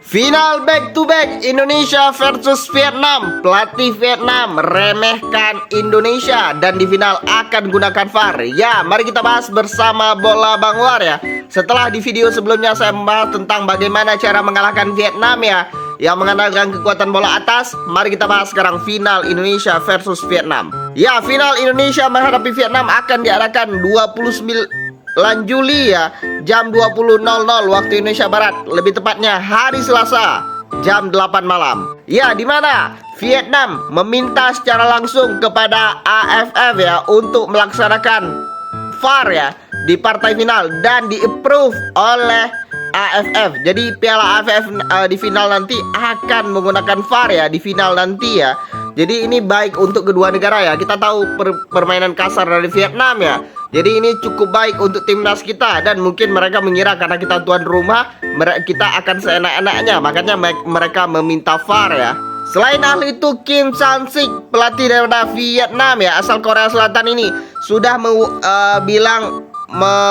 Final back to back Indonesia versus Vietnam. Pelatih Vietnam remehkan Indonesia dan di final akan gunakan VAR. Ya, mari kita bahas bersama Bola Bang War ya. Setelah di video sebelumnya saya membahas tentang bagaimana cara mengalahkan Vietnam ya, yang mengandalkan kekuatan bola atas. Mari kita bahas sekarang final Indonesia versus Vietnam. Ya, final Indonesia menghadapi Vietnam akan diadakan 29 Juli ya, jam 20.00 waktu Indonesia Barat, lebih tepatnya hari Selasa jam 8 malam. Ya, di mana Vietnam meminta secara langsung kepada AFF ya untuk melaksanakan VAR ya di partai final dan di-approve oleh AFF. Jadi Piala AFF di final nanti akan menggunakan VAR ya di final nanti ya. Jadi ini baik untuk kedua negara ya. Kita tahu permainan kasar dari Vietnam ya. Jadi ini cukup baik untuk timnas kita. Dan mungkin mereka mengira karena kita tuan rumah, kita akan seenak-enaknya. Makanya mereka meminta VAR ya. Selain hal itu, Kim Sang-sik, pelatih daripada Vietnam ya, asal Korea Selatan ini sudah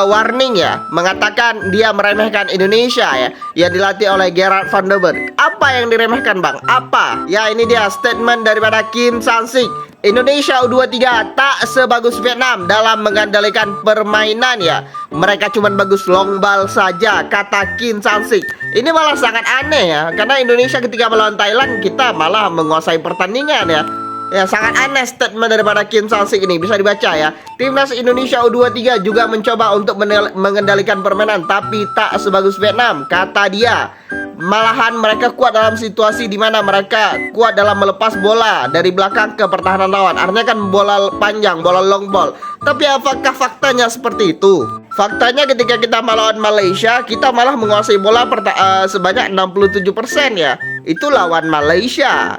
warning ya, mengatakan dia meremehkan Indonesia ya, yang dilatih oleh Gerard van der Berg. Apa yang diremehkan bang? Apa? Ya, ini dia statement daripada Kim Sang-sik. Indonesia U23 tak sebagus Vietnam dalam mengendalikan permainan ya. Mereka cuma bagus long ball saja, kata Kim Sang-sik. Ini malah sangat aneh ya, karena Indonesia ketika melawan Thailand kita malah menguasai pertandingan ya. Ya, sangat aneh statement daripada Kim Sang-sik ini, bisa dibaca ya. Timnas Indonesia U23 juga mencoba untuk mengendalikan permainan, tapi tak sebagus Vietnam, kata dia. Malahan mereka kuat dalam situasi di mana mereka kuat dalam melepas bola dari belakang ke pertahanan lawan. Artinya kan bola panjang, bola long ball. Tapi apakah faktanya seperti itu? Faktanya ketika kita melawan Malaysia, kita malah menguasai bola sebanyak 67% ya. Itu lawan Malaysia.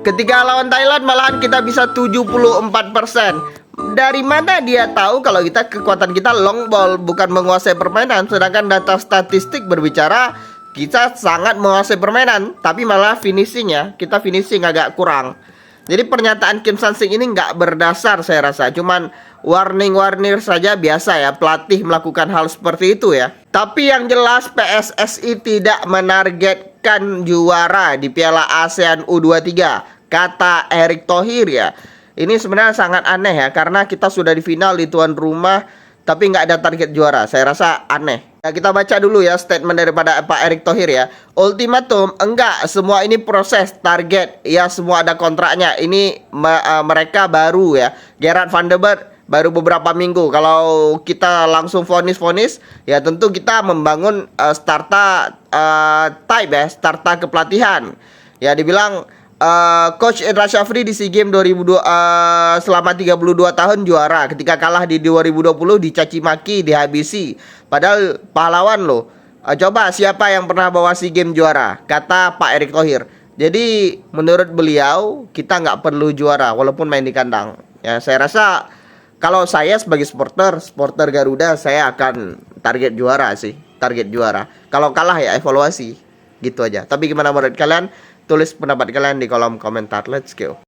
Ketika lawan Thailand malahan kita bisa 74%. Dari mana dia tahu kalau kekuatan kita long ball, bukan menguasai permainan? Sedangkan data statistik berbicara kita sangat menguasai permainan, tapi malah finishing kita finishing agak kurang. Jadi pernyataan Kim Sang-sik ini nggak berdasar saya rasa. Cuman warning saja biasa ya, pelatih melakukan hal seperti itu ya. Tapi yang jelas PSSI tidak menargetkan juara di Piala ASEAN U23, kata Erick Thohir ya. Ini sebenarnya sangat aneh ya, karena kita sudah di final di tuan rumah tapi nggak ada target juara. Saya rasa aneh. Nah, kita baca dulu ya statement daripada Pak Erick Thohir ya. Ultimatum, enggak, semua ini proses, target, ya semua ada kontraknya. Ini mereka baru ya, Gerard van der Berg baru beberapa minggu. Kalau kita langsung vonis ya tentu kita membangun starta kepelatihan. Ya, dibilang Coach Indra Syafri di SEA Games 2002 selama 32 tahun juara. Ketika kalah di 2020 dicaci maki, dihabisi. Padahal pahlawan loh. Coba siapa yang pernah bawa SEA Games juara? Kata Pak Erick Thohir. Jadi menurut beliau kita nggak perlu juara walaupun main di kandang. Ya, saya rasa kalau saya sebagai supporter Garuda, saya akan target juara sih. Target juara. Kalau kalah ya evaluasi. Gitu aja. Tapi gimana menurut kalian? Tulis pendapat kalian di kolom komentar. Let's go.